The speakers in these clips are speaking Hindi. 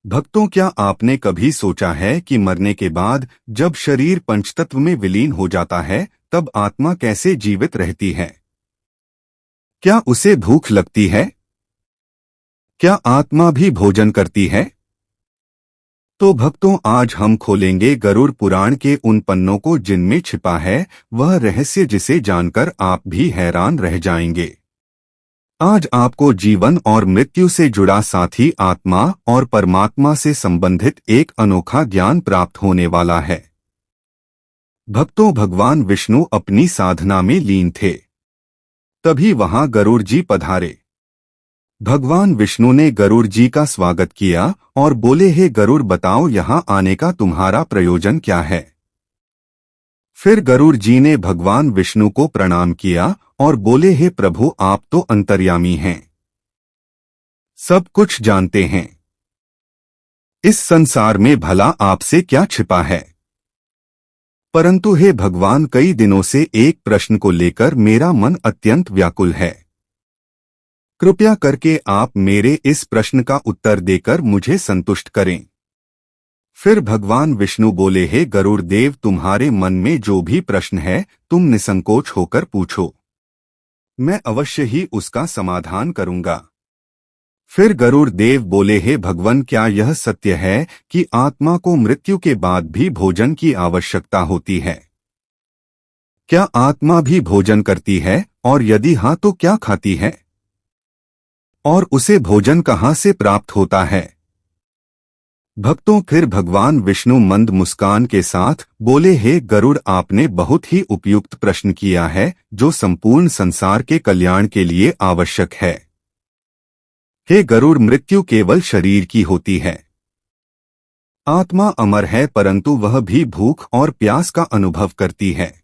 भक्तों, क्या आपने कभी सोचा है कि मरने के बाद जब शरीर पंचतत्व में विलीन हो जाता है तब आत्मा कैसे जीवित रहती है? क्या उसे भूख लगती है? क्या आत्मा भी भोजन करती है? तो भक्तों, आज हम खोलेंगे गरुड़ पुराण के उन पन्नों को जिनमें छिपा है वह रहस्य जिसे जानकर आप भी हैरान रह जाएंगे। आज आपको जीवन और मृत्यु से जुड़ा साथी आत्मा और परमात्मा से संबंधित एक अनोखा ज्ञान प्राप्त होने वाला है। भक्तों, भगवान विष्णु अपनी साधना में लीन थे। तभी वहां गरुड़ जी पधारे। भगवान विष्णु ने गरुड़ जी का स्वागत किया और बोले, हे गरुड़, बताओ यहाँ आने का तुम्हारा प्रयोजन क्या है? फिर गरुड़ जी ने भगवान विष्णु को प्रणाम किया और बोले, हे प्रभु, आप तो अंतर्यामी हैं, सब कुछ जानते हैं। इस संसार में भला आपसे क्या छिपा है? परंतु हे भगवान, कई दिनों से एक प्रश्न को लेकर मेरा मन अत्यंत व्याकुल है। कृपया करके आप मेरे इस प्रश्न का उत्तर देकर मुझे संतुष्ट करें। फिर भगवान विष्णु बोले, हे गरुड़ देव, तुम्हारे मन में जो भी प्रश्न है तुम निसंकोच होकर पूछो, मैं अवश्य ही उसका समाधान करूंगा। फिर गरुड़ देव बोले, हे भगवान, क्या यह सत्य है कि आत्मा को मृत्यु के बाद भी भोजन की आवश्यकता होती है? क्या आत्मा भी भोजन करती है, और यदि हाँ तो क्या खाती है? और उसे भोजन कहाँ से प्राप्त होता है? भक्तों, फिर भगवान विष्णु मंद मुस्कान के साथ बोले, हे गरुड़, आपने बहुत ही उपयुक्त प्रश्न किया है जो संपूर्ण संसार के कल्याण के लिए आवश्यक है। हे गरुड़, मृत्यु केवल शरीर की होती है। आत्मा अमर है, परंतु वह भी भूख और प्यास का अनुभव करती है।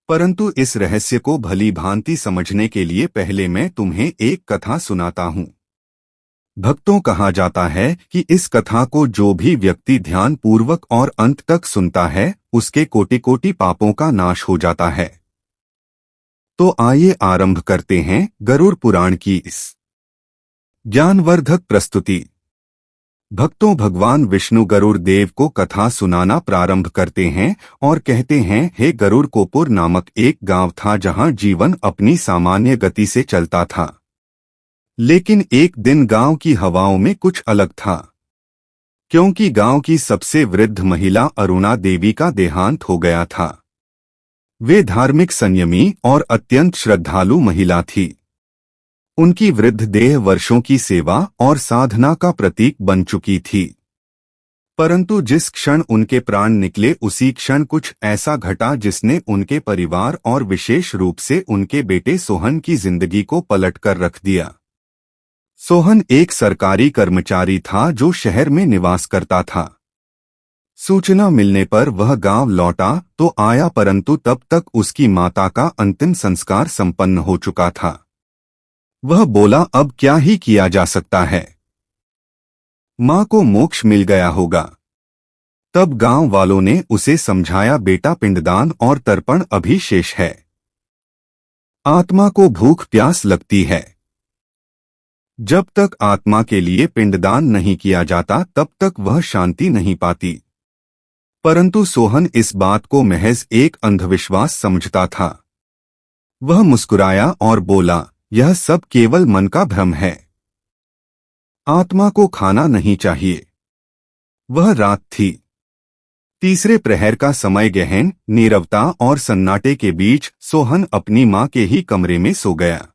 परंतु इस रहस्य को भली भांति समझने के लिए पहले मैं तुम्हें एक कथा सुनाता हूँ। भक्तों, कहा जाता है कि इस कथा को जो भी व्यक्ति ध्यान पूर्वक और अंत तक सुनता है उसके कोटि कोटि पापों का नाश हो जाता है। तो आइए आरंभ करते हैं गरुड़ पुराण की इस ज्ञानवर्धक प्रस्तुति। भक्तों, भगवान विष्णु गरुड़ देव को कथा सुनाना प्रारंभ करते हैं और कहते हैं, हे गरुड़, कोपुर नामक एक गांव था जहां जीवन अपनी सामान्य गति से चलता था। लेकिन एक दिन गांव की हवाओं में कुछ अलग था, क्योंकि गांव की सबसे वृद्ध महिला अरुणा देवी का देहांत हो गया था। वे धार्मिक, संयमी और अत्यंत श्रद्धालु महिला थी। उनकी वृद्ध देह वर्षों की सेवा और साधना का प्रतीक बन चुकी थी। परंतु जिस क्षण उनके प्राण निकले उसी क्षण कुछ ऐसा घटा जिसने उनके परिवार और विशेष रूप से उनके बेटे सोहन की जिंदगी को पलटकर रख दिया। सोहन एक सरकारी कर्मचारी था जो शहर में निवास करता था। सूचना मिलने पर वह गांव लौटा तो आया, परंतु तब तक उसकी माता का अंतिम संस्कार संपन्न हो चुका था। वह बोला, अब क्या ही किया जा सकता है, मां को मोक्ष मिल गया होगा। तब गांव वालों ने उसे समझाया, बेटा, पिंडदान और तर्पण अभी शेष है। आत्मा को भूख प्यास लगती है। जब तक आत्मा के लिए पिंडदान नहीं किया जाता तब तक वह शांति नहीं पाती। परंतु सोहन इस बात को महज एक अंधविश्वास समझता था। वह मुस्कुराया और बोला, यह सब केवल मन का भ्रम है। आत्मा को खाना नहीं चाहिए। वह रात थी। तीसरे प्रहर का समय, गहन नीरवता और सन्नाटे के बीच सोहन अपनी मां के ही कमरे में सो गया।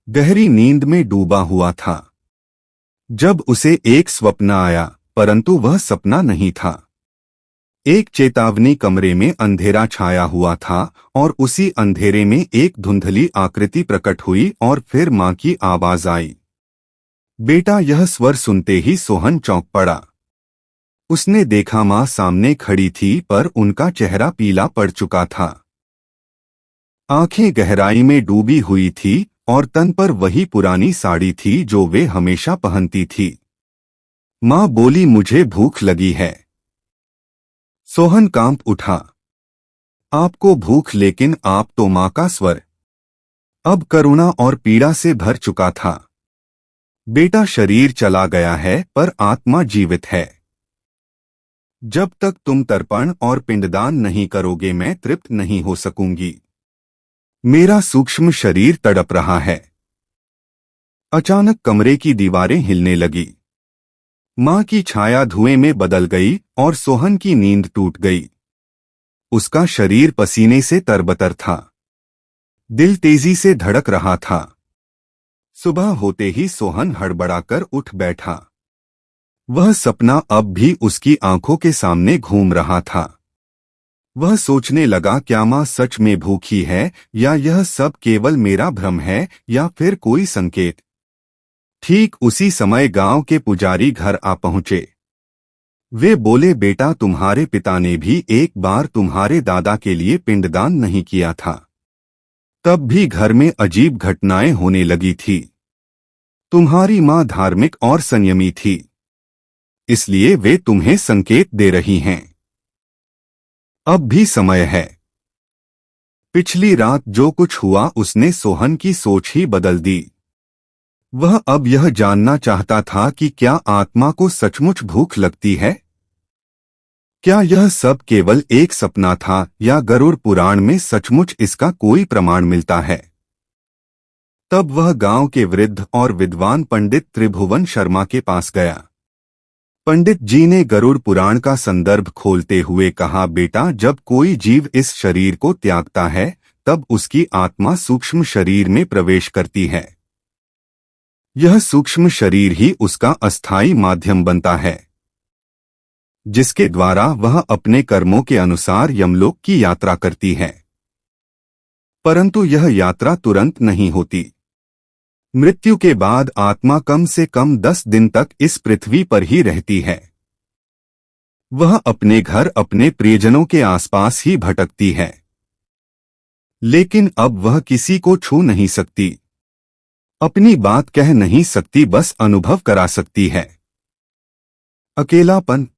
गहरी नींद में डूबा हुआ था जब उसे एक स्वप्न आया, परंतु वह सपना नहीं था। एक चेतावनी, कमरे में अंधेरा छाया हुआ था और उसी अंधेरे में एक धुंधली आकृति प्रकट हुई और फिर मां की आवाज आई, बेटा। यह स्वर सुनते ही सोहन चौंक पड़ा। उसने देखा मां सामने खड़ी थी, पर उनका चेहरा पीला पड़ चुका था। आंखें गहराई में डूबी हुई थी और तन पर वही पुरानी साड़ी थी जो वे हमेशा पहनती थी। मां बोली, मुझे भूख लगी है। सोहन कांप उठा। आपको भूख, लेकिन आप तो मां का स्वर अब करुणा और पीड़ा से भर चुका था। बेटा, शरीर चला गया है पर आत्मा जीवित है। जब तक तुम तर्पण और पिंडदान नहीं करोगे मैं तृप्त नहीं हो सकूंगी। मेरा सूक्ष्म शरीर तड़प रहा है। अचानक कमरे की दीवारें हिलने लगी। मां की छाया धुएं में बदल गई और सोहन की नींद टूट गई। उसका शरीर पसीने से तरबतर था। दिल तेजी से धड़क रहा था। सुबह होते ही सोहन हड़बड़ाकर उठ बैठा। वह सपना अब भी उसकी आंखों के सामने घूम रहा था। वह सोचने लगा, क्या मां सच में भूखी है या यह सब केवल मेरा भ्रम है या फिर कोई संकेत। ठीक उसी समय गांव के पुजारी घर आ पहुंचे। वे बोले, बेटा, तुम्हारे पिता ने भी एक बार तुम्हारे दादा के लिए पिंडदान नहीं किया था। तब भी घर में अजीब घटनाएं होने लगी थी। तुम्हारी मां धार्मिक और संयमी थी, इसलिए वे तुम्हें संकेत दे रही हैं। अब भी समय है। पिछली रात जो कुछ हुआ उसने सोहन की सोच ही बदल दी। वह अब यह जानना चाहता था कि क्या आत्मा को सचमुच भूख लगती है। क्या यह सब केवल एक सपना था या गरुड़ पुराण में सचमुच इसका कोई प्रमाण मिलता है। तब वह गांव के वृद्ध और विद्वान पंडित त्रिभुवन शर्मा के पास गया। पंडित जी ने गरुड़ पुराण का संदर्भ खोलते हुए कहा, बेटा, जब कोई जीव इस शरीर को त्यागता है तब उसकी आत्मा सूक्ष्म शरीर में प्रवेश करती है। यह सूक्ष्म शरीर ही उसका अस्थायी माध्यम बनता है, जिसके द्वारा वह अपने कर्मों के अनुसार यमलोक की यात्रा करती है। परंतु यह यात्रा तुरंत नहीं होती। मृत्यु के बाद आत्मा कम से कम 10 दिन तक इस पृथ्वी पर ही रहती है। वह अपने घर, अपने प्रियजनों के आसपास ही भटकती है। लेकिन अब वह किसी को छू नहीं सकती, अपनी बात कह नहीं सकती, बस अनुभव करा सकती है। अकेलापन,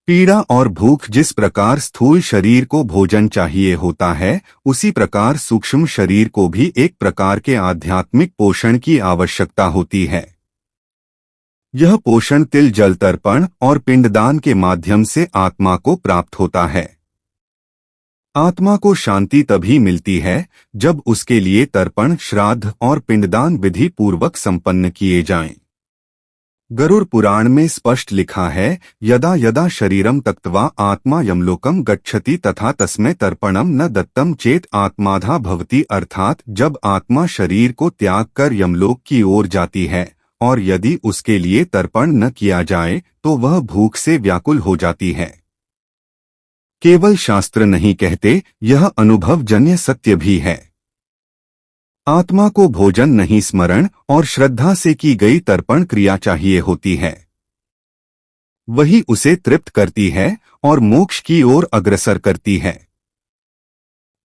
पीड़ा और भूख। जिस प्रकार स्थूल शरीर को भोजन चाहिए होता है, उसी प्रकार सूक्ष्म शरीर को भी एक प्रकार के आध्यात्मिक पोषण की आवश्यकता होती है। यह पोषण तिल जल तर्पण और पिंडदान के माध्यम से आत्मा को प्राप्त होता है। आत्मा को शांति तभी मिलती है जब उसके लिए तर्पण, श्राद्ध और पिंडदान विधि पूर्वक संपन्न किए जाएं। गरुड़ पुराण में स्पष्ट लिखा है, यदा यदा शरीरम त्यक्त्वा आत्मा यमलोकम गच्छति तथा तस्मै तर्पणम न दत्तम चेत आत्माधा भवति। अर्थात जब आत्मा शरीर को त्याग कर यमलोक की ओर जाती है और यदि उसके लिए तर्पण न किया जाए तो वह भूख से व्याकुल हो जाती है। केवल शास्त्र नहीं कहते, यह अनुभवजन्य सत्य भी है। आत्मा को भोजन नहीं, स्मरण और श्रद्धा से की गई तर्पण क्रिया चाहिए होती है। वही उसे तृप्त करती है और मोक्ष की ओर अग्रसर करती है।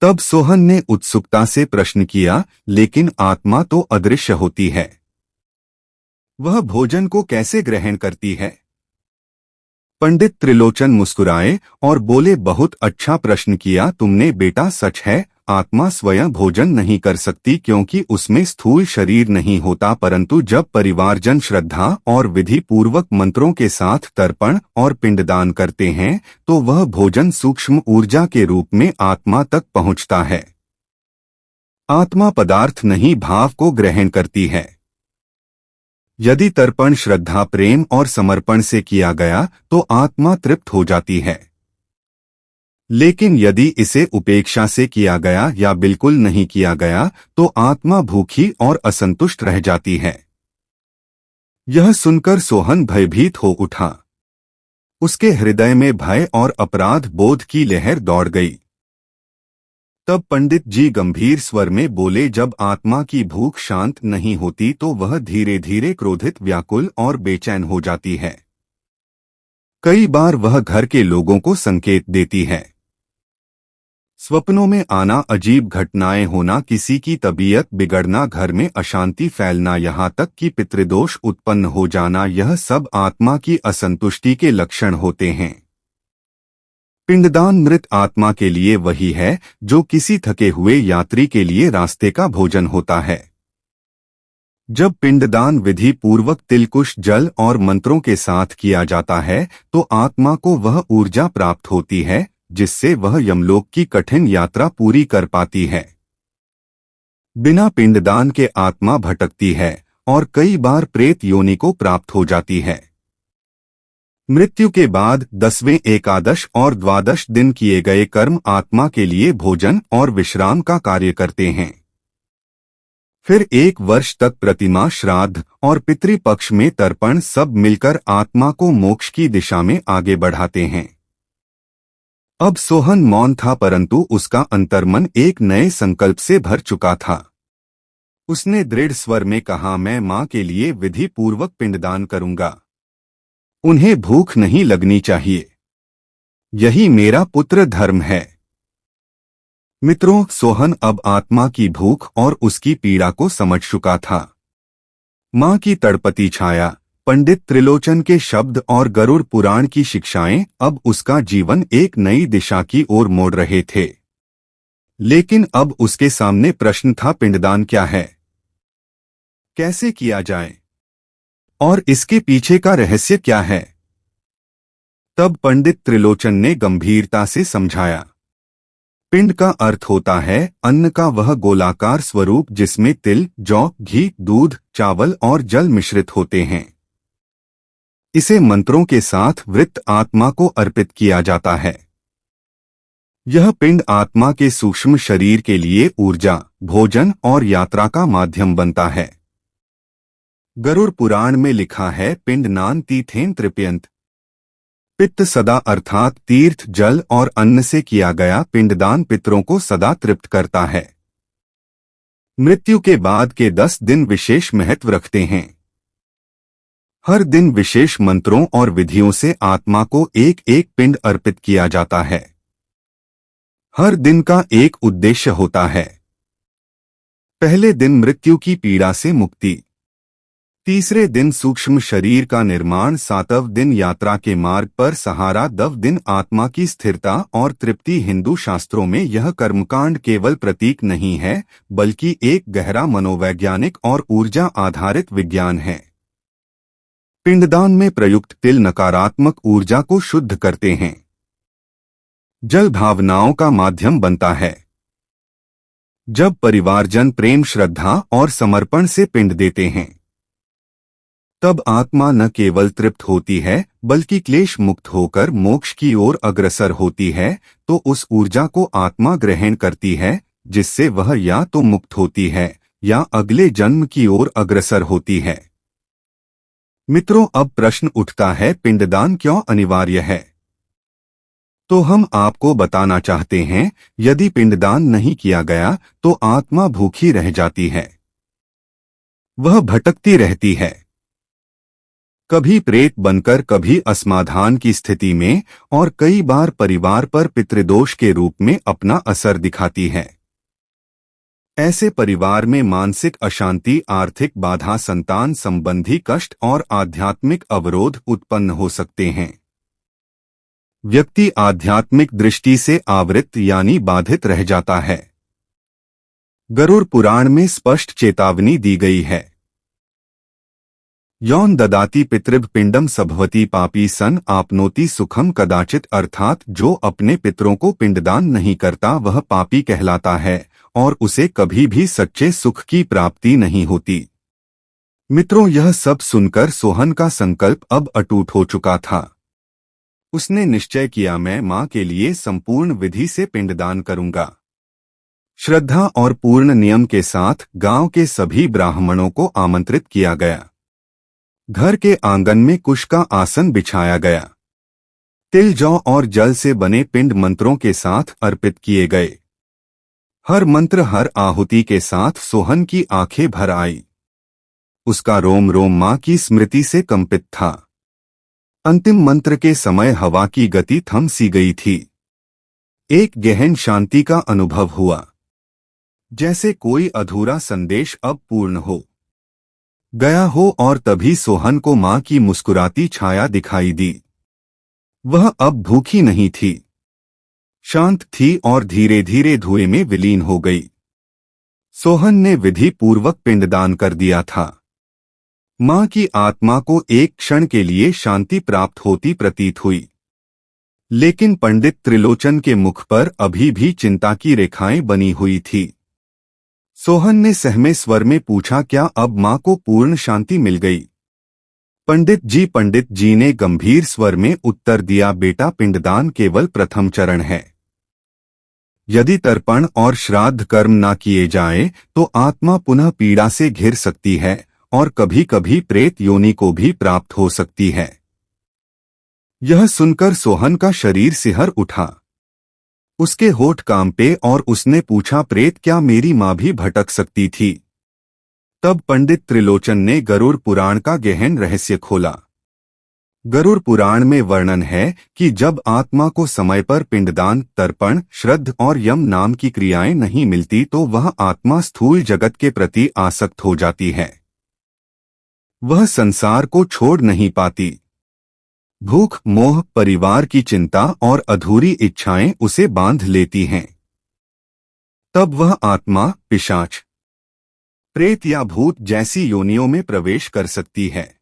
तब सोहन ने उत्सुकता से प्रश्न किया, लेकिन आत्मा तो अदृश्य होती है, वह भोजन को कैसे ग्रहण करती है। पंडित त्रिलोचन मुस्कुराए और बोले, बहुत अच्छा प्रश्न किया तुमने बेटा। सच है, आत्मा स्वयं भोजन नहीं कर सकती क्योंकि उसमें स्थूल शरीर नहीं होता, परंतु जब परिवारजन श्रद्धा और विधि पूर्वक मंत्रों के साथ तर्पण और पिंडदान करते हैं तो वह भोजन सूक्ष्म ऊर्जा के रूप में आत्मा तक पहुंचता है। आत्मा पदार्थ नहीं, भाव को ग्रहण करती है। यदि तर्पण श्रद्धा, प्रेम और समर्पण से किया गया तो आत्मा तृप्त हो जाती है। लेकिन यदि इसे उपेक्षा से किया गया या बिल्कुल नहीं किया गया तो आत्मा भूखी और असंतुष्ट रह जाती है। यह सुनकर सोहन भयभीत हो उठा। उसके हृदय में भय और अपराध बोध की लहर दौड़ गई। तब पंडित जी गंभीर स्वर में बोले, जब आत्मा की भूख शांत नहीं होती तो वह धीरे धीरे क्रोधित, व्याकुल और बेचैन हो जाती है। कई बार वह घर के लोगों को संकेत देती है। स्वप्नों में आना, अजीब घटनाएं होना, किसी की तबीयत बिगड़ना, घर में अशांति फैलना, यहाँ तक कि पितृदोष उत्पन्न हो जाना, यह सब आत्मा की असंतुष्टि के लक्षण होते हैं। पिंडदान मृत आत्मा के लिए वही है जो किसी थके हुए यात्री के लिए रास्ते का भोजन होता है। जब पिंडदान विधि पूर्वक तिलकुश जल और मंत्रों के साथ किया जाता है तो आत्मा को वह ऊर्जा प्राप्त होती है जिससे वह यमलोक की कठिन यात्रा पूरी कर पाती है। बिना पिंडदान के आत्मा भटकती है और कई बार प्रेत योनि को प्राप्त हो जाती है। मृत्यु के बाद 10वें एकादश और द्वादश दिन किए गए कर्म आत्मा के लिए भोजन और विश्राम का कार्य करते हैं। फिर 1 वर्ष तक प्रतिमा श्राद्ध और पितृपक्ष में तर्पण सब मिलकर आत्मा को मोक्ष की दिशा में आगे बढ़ाते हैं। अब सोहन मौन था परंतु उसका अंतर्मन एक नए संकल्प से भर चुका था। उसने दृढ़ स्वर में कहा, मैं मां के लिए विधि पूर्वक पिंडदान करूंगा। उन्हें भूख नहीं लगनी चाहिए। यही मेरा पुत्र धर्म है। मित्रों, सोहन अब आत्मा की भूख और उसकी पीड़ा को समझ चुका था। मां की तड़पती छाया, पंडित त्रिलोचन के शब्द और गरुड़ पुराण की शिक्षाएं अब उसका जीवन एक नई दिशा की ओर मोड़ रहे थे। लेकिन अब उसके सामने प्रश्न था, पिंडदान क्या है, कैसे किया जाए और इसके पीछे का रहस्य क्या है। तब पंडित त्रिलोचन ने गंभीरता से समझाया, पिंड का अर्थ होता है अन्न का वह गोलाकार स्वरूप जिसमें तिल, जौ, घी, दूध, चावल और जल मिश्रित होते हैं। इसे मंत्रों के साथ वृत्त आत्मा को अर्पित किया जाता है। यह पिंड आत्मा के सूक्ष्म शरीर के लिए ऊर्जा, भोजन और यात्रा का माध्यम बनता है। गरुड़ पुराण में लिखा है, पिंडनान तीर्थेन तृप्यंत। पित्त सदा अर्थात तीर्थ, जल और अन्न से किया गया पिंडदान पितरों को सदा तृप्त करता है। मृत्यु के बाद के 10 दिन विशेष महत्व रखते हैं। हर दिन विशेष मंत्रों और विधियों से आत्मा को एक एक पिंड अर्पित किया जाता है। हर दिन का एक उद्देश्य होता है। पहले दिन मृत्यु की पीड़ा से मुक्ति, तीसरे दिन सूक्ष्म शरीर का निर्माण, 7वें दिन यात्रा के मार्ग पर सहारा, 10वें दिन आत्मा की स्थिरता और तृप्ति। हिंदू शास्त्रों में यह कर्मकांड केवल प्रतीक नहीं है बल्कि एक गहरा मनोवैज्ञानिक और ऊर्जा आधारित विज्ञान है। पिंडदान में प्रयुक्त तिल नकारात्मक ऊर्जा को शुद्ध करते हैं। जल भावनाओं का माध्यम बनता है। जब परिवारजन प्रेम, श्रद्धा और समर्पण से पिंड देते हैं तब आत्मा न केवल तृप्त होती है बल्कि क्लेश मुक्त होकर मोक्ष की ओर अग्रसर होती है। तो उस ऊर्जा को आत्मा ग्रहण करती है जिससे वह या तो मुक्त होती है या अगले जन्म की ओर अग्रसर होती है। मित्रों, अब प्रश्न उठता है, पिंडदान क्यों अनिवार्य है? तो हम आपको बताना चाहते हैं, यदि पिंडदान नहीं किया गया तो आत्मा भूखी रह जाती है। वह भटकती रहती है, कभी प्रेत बनकर, कभी असमाधान की स्थिति में और कई बार परिवार पर पितृदोष के रूप में अपना असर दिखाती है। ऐसे परिवार में मानसिक अशांति, आर्थिक बाधा, संतान संबंधी कष्ट और आध्यात्मिक अवरोध उत्पन्न हो सकते हैं। व्यक्ति आध्यात्मिक दृष्टि से आवृत यानी बाधित रह जाता है। गरुड़ पुराण में स्पष्ट चेतावनी दी गई है, यौन ददाति पितृभ पिंडम सभवती पापी सन आपनोति सुखम कदाचित, अर्थात जो अपने पितरों को पिंडदान नहीं करता वह पापी कहलाता है और उसे कभी भी सच्चे सुख की प्राप्ति नहीं होती। मित्रों, यह सब सुनकर सोहन का संकल्प अब अटूट हो चुका था। उसने निश्चय किया, मैं मां के लिए संपूर्ण विधि से पिंडदान करूंगा। श्रद्धा और पूर्ण नियम के साथ गांव के सभी ब्राह्मणों को आमंत्रित किया गया। घर के आंगन में कुश का आसन बिछाया गया। तिल, जौ और जल से बने पिंड मंत्रों के साथ अर्पित किए गए। हर मंत्र, हर आहुति के साथ सोहन की आंखें भर आई। उसका रोम रोम मां की स्मृति से कंपित था। अंतिम मंत्र के समय हवा की गति थम सी गई थी। एक गहन शांति का अनुभव हुआ, जैसे कोई अधूरा संदेश अब पूर्ण हो गया हो। और तभी सोहन को मां की मुस्कुराती छाया दिखाई दी। वह अब भूखी नहीं थी, शांत थी और धीरे धीरे धुएं में विलीन हो गई। सोहन ने विधि पूर्वक पिंडदान कर दिया था। मां की आत्मा को एक क्षण के लिए शांति प्राप्त होती प्रतीत हुई, लेकिन पंडित त्रिलोचन के मुख पर अभी भी चिंता की रेखाएं बनी हुई थी। सोहन ने सहमे स्वर में पूछा, क्या अब मां को पूर्ण शांति मिल गई? पंडित जी ने गंभीर स्वर में उत्तर दिया, बेटा, पिंडदान केवल प्रथम चरण है। यदि तर्पण और श्राद्ध कर्म न किए जाएं, तो आत्मा पुनः पीड़ा से घिर सकती है और कभी कभी प्रेत योनि को भी प्राप्त हो सकती है। यह सुनकर सोहन का शरीर सिहर उठा। उसके होठ कांपे और उसने पूछा, प्रेत क्या मेरी मां भी भटक सकती थी? तब पंडित त्रिलोचन ने गरुड़ पुराण का गहन रहस्य खोला। गरुड़ पुराण में वर्णन है कि जब आत्मा को समय पर पिंडदान, तर्पण, श्रद्ध और यम नाम की क्रियाएं नहीं मिलती तो वह आत्मा स्थूल जगत के प्रति आसक्त हो जाती है। वह संसार को छोड़ नहीं पाती। भूख, मोह, परिवार की चिंता और अधूरी इच्छाएं उसे बांध लेती हैं। तब वह आत्मा पिशाच, प्रेत या भूत जैसी योनियों में प्रवेश कर सकती है।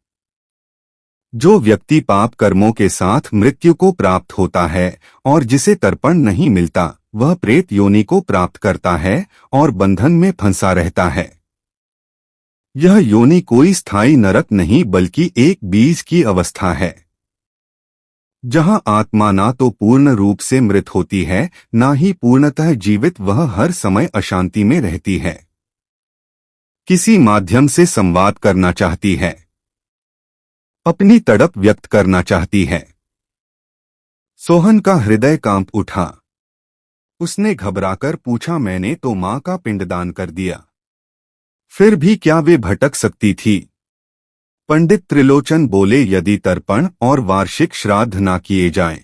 जो व्यक्ति पाप कर्मों के साथ मृत्यु को प्राप्त होता है और जिसे तर्पण नहीं मिलता, वह प्रेत योनि को प्राप्त करता है और बंधन में फंसा रहता है। यह योनि कोई स्थायी नरक नहीं बल्कि एक बीज की अवस्था है, जहां आत्मा ना तो पूर्ण रूप से मृत होती है, ना ही पूर्णतः जीवित। वह हर समय अशांति में रहती है, किसी माध्यम से संवाद करना चाहती है, अपनी तड़प व्यक्त करना चाहती है। सोहन का हृदय कांप उठा। उसने घबराकर पूछा, मैंने तो मां का पिंडदान कर दिया, फिर भी क्या वे भटक सकती थी? पंडित त्रिलोचन बोले, यदि तर्पण और वार्षिक श्राद्ध ना किए जाएं,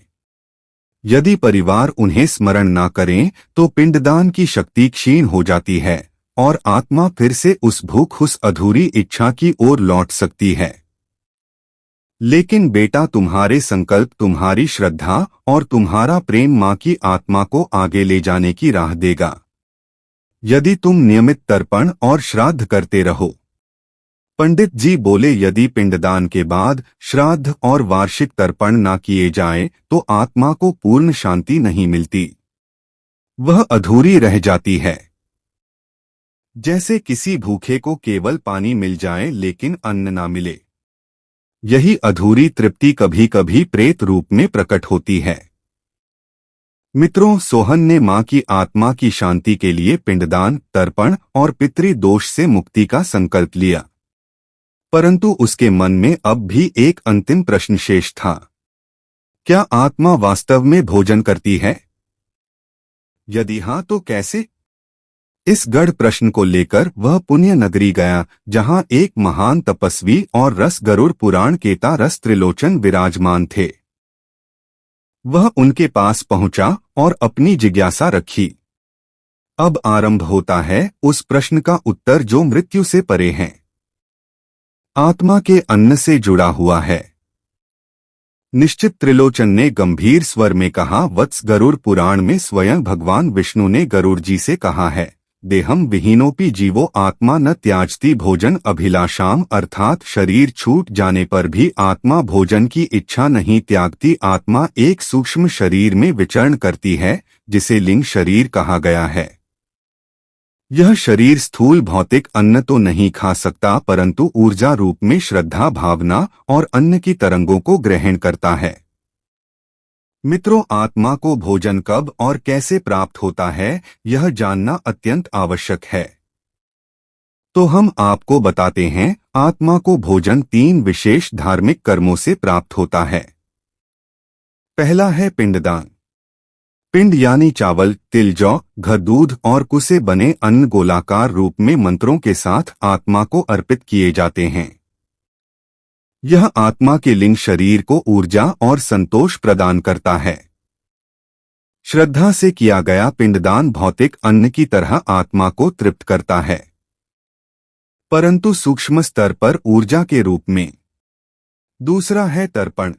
यदि परिवार उन्हें स्मरण ना करें, तो पिंडदान की शक्ति क्षीण हो जाती है और आत्मा फिर से उस भूख, उस अधूरी इच्छा की ओर लौट सकती है। लेकिन बेटा, तुम्हारे संकल्प, तुम्हारी श्रद्धा और तुम्हारा प्रेम मां की आत्मा को आगे ले जाने की राह देगा। यदि तुम नियमित तर्पण और श्राद्ध करते रहो। पंडित जी बोले, यदि पिंडदान के बाद श्राद्ध और वार्षिक तर्पण ना किए जाएं, तो आत्मा को पूर्ण शांति नहीं मिलती। वह अधूरी रह जाती है, जैसे किसी भूखे को केवल पानी मिल जाए लेकिन अन्न ना मिले। यही अधूरी तृप्ति कभी कभी प्रेत रूप में प्रकट होती है। मित्रों, सोहन ने मां की आत्मा की शांति के लिए पिंडदान, तर्पण और पितृ दोष से मुक्ति का संकल्प लिया, परंतु उसके मन में अब भी एक अंतिम प्रश्न शेष था। क्या आत्मा वास्तव में भोजन करती है? यदि हां, तो कैसे? इस गढ़ प्रश्न को लेकर वह पुण्य नगरी गया, जहां एक महान तपस्वी और रस गरुड़ पुराण केता रस त्रिलोचन विराजमान थे। वह उनके पास पहुंचा और अपनी जिज्ञासा रखी। अब आरंभ होता है उस प्रश्न का उत्तर जो मृत्यु से परे है, आत्मा के अन्न से जुड़ा हुआ है। निश्चित त्रिलोचन ने गंभीर स्वर में कहा, वत्स, गरुड़ पुराण में स्वयं भगवान विष्णु ने गरुड़ जी से कहा है, देहम विहीनोपि जीवो आत्मा न त्याजती भोजन अभिलाषाम, अर्थात शरीर छूट जाने पर भी आत्मा भोजन की इच्छा नहीं त्यागती। आत्मा एक सूक्ष्म शरीर में विचरण करती है, जिसे लिंग शरीर कहा गया है। यह शरीर स्थूल भौतिक अन्न तो नहीं खा सकता, परंतु ऊर्जा रूप में श्रद्धा, भावना और अन्न की तरंगों को ग्रहण करता है। मित्रों, आत्मा को भोजन कब और कैसे प्राप्त होता है, यह जानना अत्यंत आवश्यक है। तो हम आपको बताते हैं, आत्मा को भोजन 3 विशेष धार्मिक कर्मों से प्राप्त होता है। पहला है पिंडदान। पिंड यानी चावल, तिल, जौ, घी, दूध और कु से बने अन्न गोलाकार रूप में मंत्रों के साथ आत्मा को अर्पित किए जाते हैं। यह आत्मा के लिंग शरीर को ऊर्जा और संतोष प्रदान करता है। श्रद्धा से किया गया पिंडदान भौतिक अन्न की तरह आत्मा को तृप्त करता है, परंतु सूक्ष्म स्तर पर ऊर्जा के रूप में। दूसरा है तर्पण।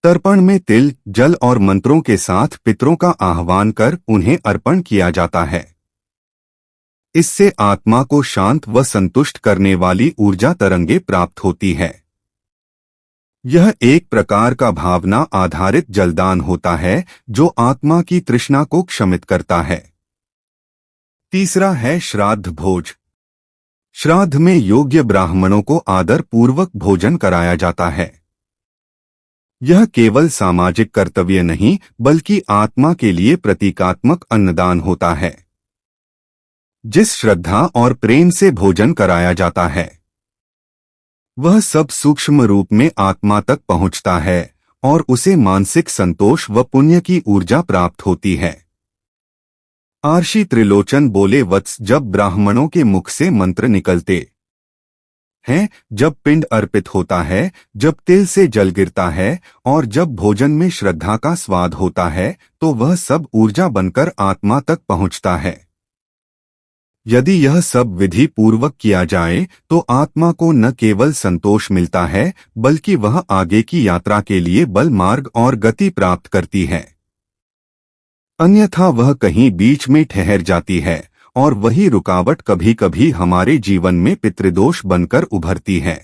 तर्पण में तिल, जल और मंत्रों के साथ पितरों का आह्वान कर उन्हें अर्पण किया जाता है। इससे आत्मा को शांत व संतुष्ट करने वाली ऊर्जा तरंगे प्राप्त होती है। यह एक प्रकार का भावना आधारित जलदान होता है जो आत्मा की तृष्णा को क्षमित करता है। तीसरा है श्राद्ध भोज। श्राद्ध में योग्य ब्राह्मणों को आदर पूर्वक भोजन कराया जाता है। यह केवल सामाजिक कर्तव्य नहीं बल्कि आत्मा के लिए प्रतीकात्मक अन्नदान होता है। जिस श्रद्धा और प्रेम से भोजन कराया जाता है वह सब सूक्ष्म रूप में आत्मा तक पहुंचता है और उसे मानसिक संतोष व पुण्य की ऊर्जा प्राप्त होती है। आर्षि त्रिलोचन बोले, वत्स, जब ब्राह्मणों के मुख से मंत्र निकलते हैं, जब पिंड अर्पित होता है, जब तिल से जल गिरता है और जब भोजन में श्रद्धा का स्वाद होता है तो वह सब ऊर्जा बनकर आत्मा तक पहुंचता है। यदि यह सब विधि पूर्वक किया जाए तो आत्मा को न केवल संतोष मिलता है बल्कि वह आगे की यात्रा के लिए बल, मार्ग और गति प्राप्त करती है। अन्यथा वह कहीं बीच में ठहर जाती है और वही रुकावट कभी कभी हमारे जीवन में पितृदोष बनकर उभरती है।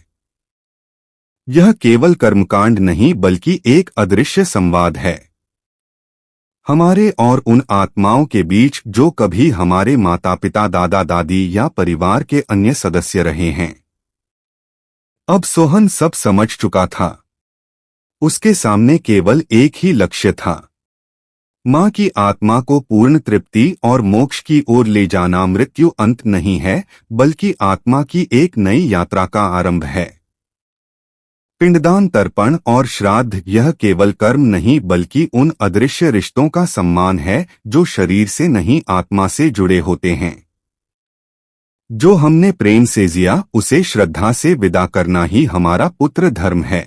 यह केवल कर्मकांड नहीं बल्कि एक अदृश्य संवाद है हमारे और उन आत्माओं के बीच जो कभी हमारे माता पिता, दादा दादी या परिवार के अन्य सदस्य रहे हैं। अब सोहन सब समझ चुका था। उसके सामने केवल एक ही लक्ष्य था, माँ की आत्मा को पूर्ण तृप्ति और मोक्ष की ओर ले जाना। मृत्यु अंत नहीं है बल्कि आत्मा की एक नई यात्रा का आरंभ है। पिंडदान, तर्पण और श्राद्ध यह केवल कर्म नहीं बल्कि उन अदृश्य रिश्तों का सम्मान है जो शरीर से नहीं आत्मा से जुड़े होते हैं। जो हमने प्रेम से जिया उसे श्रद्धा से विदा करना ही हमारा पुत्र धर्म है।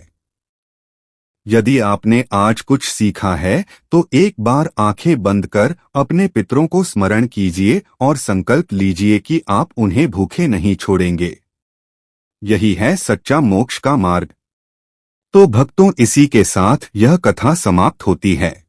यदि आपने आज कुछ सीखा है तो एक बार आंखें बंद कर अपने पितरों को स्मरण कीजिए और संकल्प लीजिए कि आप उन्हें भूखे नहीं छोड़ेंगे। यही है सच्चा मोक्ष का मार्ग। तो भक्तों, इसी के साथ यह कथा समाप्त होती है।